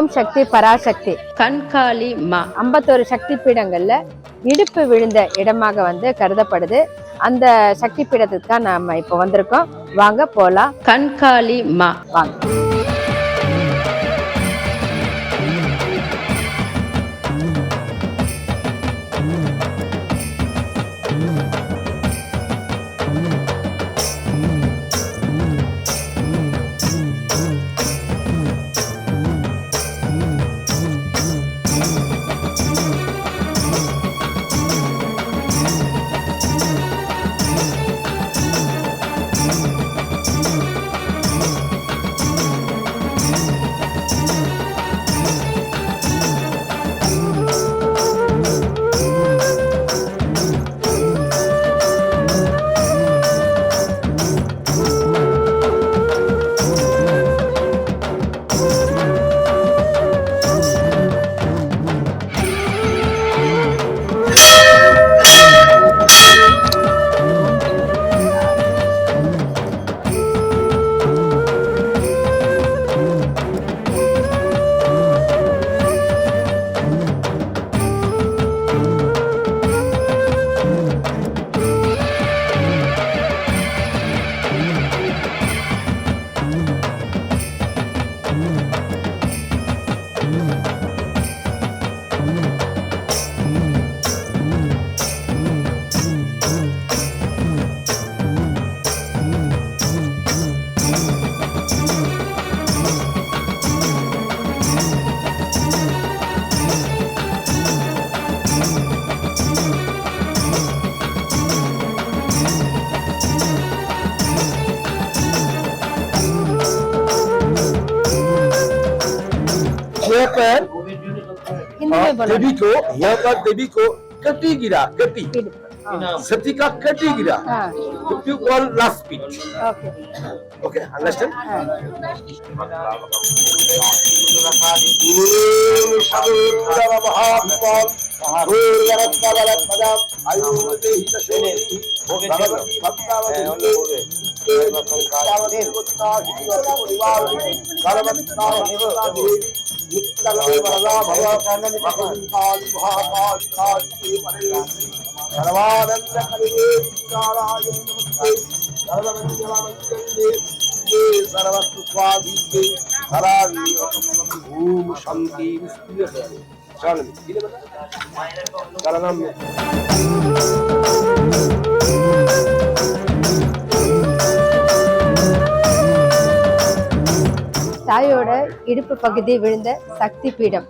ஓம் சக்தி பராசக்தி கண்காளி மா 51 சக்தி பீடங்கள்ல இடுப்பு விழுந்த இடமாக கருதப்படுது. அந்த சக்தி பீடத்துக்கு தான் நாம இப்போ வந்திருக்கோம். வாங்க போலாம். கண்காளி மா வாங்க. देवी को कटी गिरा कटी सती का कटी गिरा you call last speech. Okay, understand? தாயோட இடுப்பு பகுதி விழுந்த சக்தி பீடம்.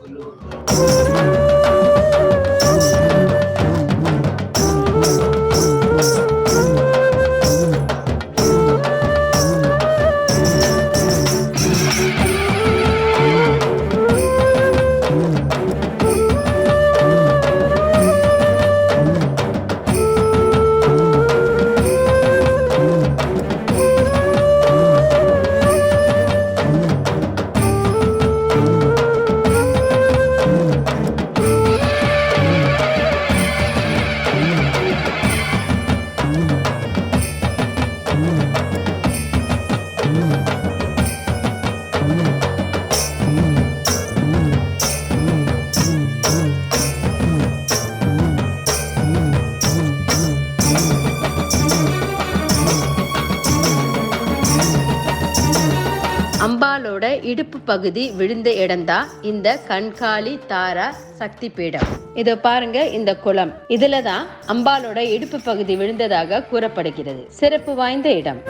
அம்பாலோட இடுப்பு பகுதி விழுந்த இடம்தான் இந்த கண்காளி தாரா சக்தி பீடம். இத பாருங்க, இந்த குளம் இதுலதான் அம்பாலோட இடுப்பு பகுதி விழுந்ததாக கூறப்படுகிறது. சிறப்பு வாய்ந்த இடம்.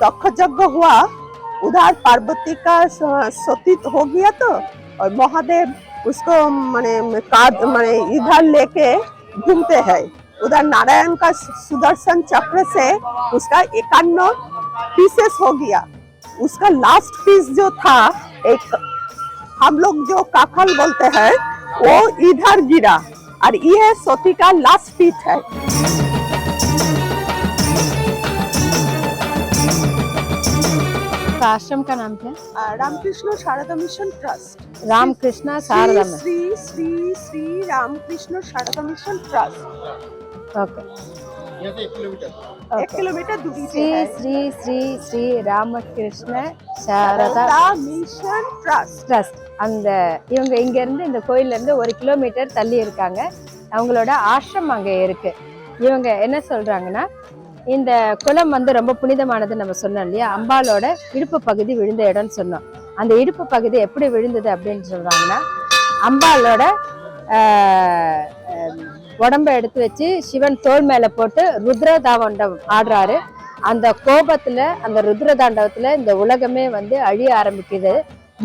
दक्ष यज्ञ हुआ, उधर पार्वती का सतीत हो गया तो, और महादेव उसको माने इधर लेके घूमते हैं. उधर नारायण का सुदर्शन चक्र से उसका 51 पीसेस हो गया. उसका लास्ट पीस जो था, एक हम लोग जो काखल बोलते हैं, वो इधर गिरा, और ये सती का लास्ट पीस है. आश्रम का नाम क्या? Ramakrishna Sarada mission trust. Ramakrishna Sarada Shri Shri Shri Ramakrishna Sarada mission trust. Okay. 1 kilometre दूरी श्री पे है। Shri Shri Shri Ramakrishna Sarada mission trust trust. அந்த இவங்க இங்க இருந்து இந்த கோயில்ல இருந்து 1 கிலோமீட்டர் தள்ளி இருக்காங்க. அவங்களோட ஆசிரமம் அங்க இருக்கு. இவங்க என்ன சொல்றாங்கன்னா, இந்த குளம் வந்து ரொம்ப புனிதமானது நம்ம சொன்னோம் இல்லையா, அம்பாலோட இடுப்பு பகுதி விழுந்த இடம்னு சொன்னோம். அந்த இடுப்பு பகுதி எப்படி விழுந்தது அப்படின்னு சொல்றாங்கன்னா, அம்பாலோட உடம்ப எடுத்து வச்சு சிவன் தோல் மேல போட்டு ருத்ரதாண்டவம் ஆடுறாரு. அந்த கோபத்துல, அந்த ருத்ரதாண்டவத்துல இந்த உலகமே வந்து அழிய ஆரம்பிக்குது.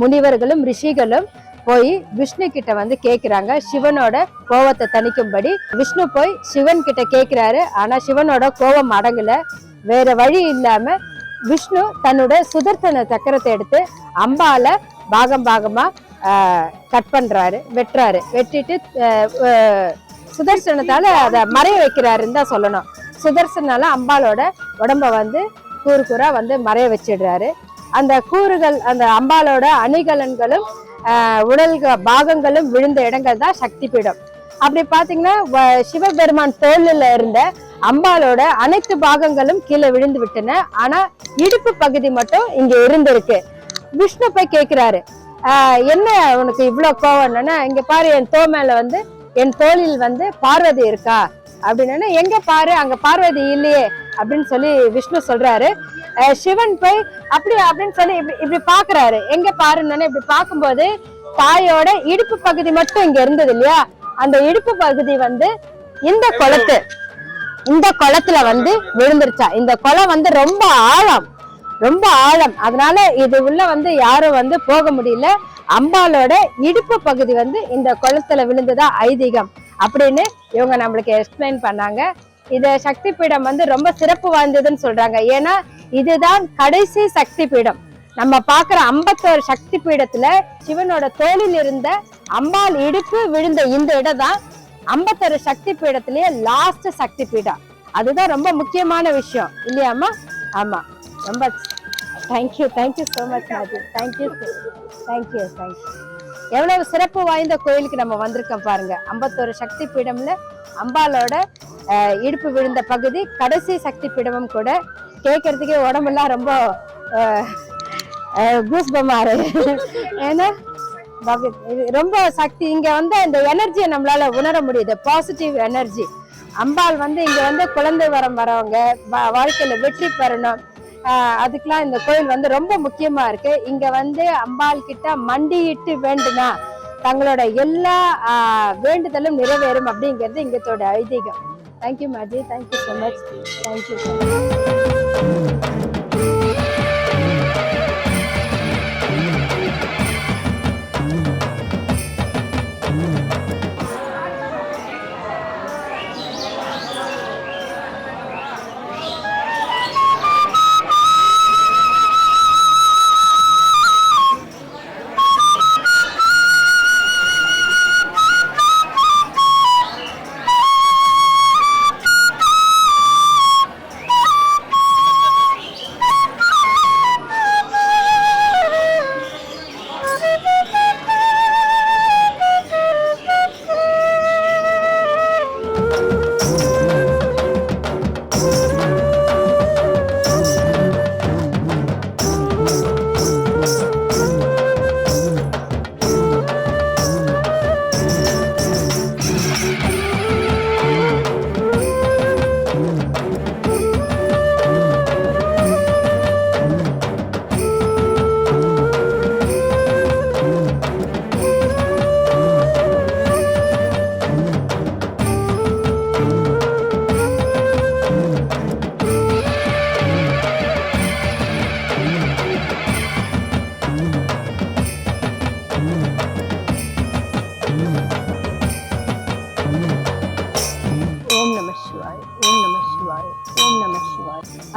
முனிவர்களும் ரிஷிகளும் போய் விஷ்ணு கிட்ட வந்து கேக்குறாங்க சிவனோட கோபத்தை தணிக்கும்படி. விஷ்ணு போய் சிவன் கிட்ட கேக்குறாரு. ஆனா சிவனோட கோபம் அடங்கல. வேற வழி இல்லாம விஷ்ணு தன்னோட சுதர்சன சக்கரத்தை எடுத்து அம்பால பாகம் பாகமா கட் பண்றாரு, வெட்டுறாரு. வெட்டிட்டு சுதர்சனத்தால அதை மறைய வைக்கிறாருன்னு தான் சொல்லணும். சுதர்சனால அம்பாலோட உடம்ப வந்து கூறு கூறா வந்து மறைய வச்சிடுறாரு. அந்த கூறுகள், அந்த அம்பாலோட அணிகலன்களும் உடல் பாகங்களும் விழுந்த இடங்கள் தான் சக்தி பீடம். அப்படி பாத்தீங்கன்னா சிவபெருமான் தோல்ல இருந்த அம்பாலோட அனைத்து பாகங்களும் கீழே விழுந்து விட்டன. ஆனா இடுப்பு பகுதி மட்டும் இங்க இருந்திருக்கு. விஷ்ணு போய் கேக்குறாரு, என்ன உனக்கு இவ்வளவு கோவம்னா, இங்க பாரு என் மேல வந்து என் தோளில் வந்து பார்வதி இருக்கா அப்படின்னு. எங்க பாரு, அங்க பார்வதி இல்லையே அப்படின்னு சொல்லி விஷ்ணு சொல்றாரு. சிவன் போய் அப்படி அப்படின்னு சொல்லி இப்படி பாக்குறாரு. எங்க பாருன்னு இப்படி பார்க்கும்போது தாயோட இடுப்பு பகுதி மட்டும் இங்க இருந்தது இல்லையா, அந்த இடுப்பு பகுதி வந்து இந்த குளத்துல வந்து விழுந்துருச்சா. இந்த குளம் வந்து ரொம்ப ஆழம். அதனால இது உள்ள வந்து யாரும் வந்து போக முடியல. அம்பாலோட இடுப்பு பகுதி வந்து இந்த குளத்துல விழுந்ததா ஐதீகம் அப்படின்னு இவங்க நம்மளுக்கு எக்ஸ்பிளைன் பண்ணாங்க. இது சக்தி பீடம் வந்து ரொம்ப சிறப்பு வாய்ந்ததுன்னு சொல்றாங்க. ஏன்னா இதுதான் கடைசி சக்தி பீடம். நம்ம பாக்குற 51 சக்தி பீடத்துல சிவனோட தோளில் இருந்த அம்பாள் இடுப்பு விழுந்த இந்த இடம் தான் 51 சக்தி பீடத்திலேயே லாஸ்ட் சக்தி பீடம். அதுதான் ரொம்ப முக்கியமான விஷயம் இல்லையாமா? ஆமா, ரொம்ப தேங்க்யூ ஸோ மச் மாஜி. தேங்க்யூ. எவ்வளவு சிறப்பு வாய்ந்த கோயிலுக்கு நம்ம வந்திருக்கோம் பாருங்க. 51 சக்தி பீடம்ல அம்பாலோட இடுப்பு விழுந்த பகுதி கடைசி சக்தி பீடமும் கூட. கேட்கறதுக்கே உடம்பெல்லாம் ரொம்ப கூஸ்பமாரு. ஏன்னா ரொம்ப சக்தி இங்க வந்து இந்த எனர்ஜியை நம்மளால உணர முடியுது, பாசிட்டிவ் எனர்ஜி. அம்பாள் வந்து இங்க வந்து குழந்தை வரவங்க வாழ்க்கையில வெற்றி பெறணும், அதுக்கெல்லாம் இந்த கோயில் வந்து ரொம்ப முக்கியமா இருக்கு. இங்க வந்து அம்பாள் கிட்ட மண்டியிட்டு வேண்டுனா தங்களோட எல்லா வேண்டுதலும் நிறைவேறும் அப்படிங்கிறது இங்கத்தோட ஐதீகம். தேங்க்யூ மாஜி, தேங்க்யூ ஸோ மச். தேங்க்யூ.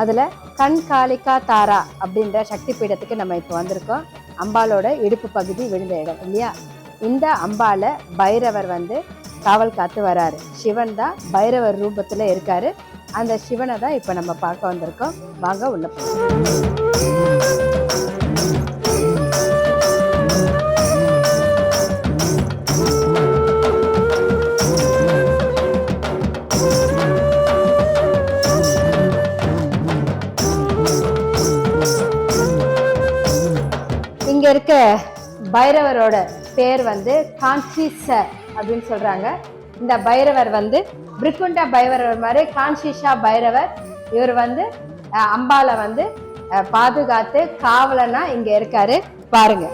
அதுல கண்காலிகா தாரா அப்படின்ற சக்தி பீடத்துக்கு நம்ம இப்போ வந்திருக்கோம். அம்பாலோட இடுப்பு பகுதி விழுந்த இடம் இல்லையா. இந்த அம்பால பைரவர் வந்து காவல் காத்து வராரு. சிவன் தான் பைரவர் ரூபத்துல இருக்காரு. அந்த சிவனை தான் இப்ப நம்ம பார்க்க வந்திருக்கோம். வாங்க உள்ள போகலாம். இருக்க பைரவரோட பேர் வந்து கான்சிச அப்படின்னு சொல்றாங்க. இந்த பைரவர் வந்து பிரிக்குண்டா பைரவர் மாதிரி கான்சிஷா பைரவர். இவர் வந்து அம்பால வந்து பாதுகாத்து காவலனா இங்க இருக்காரு பாருங்க.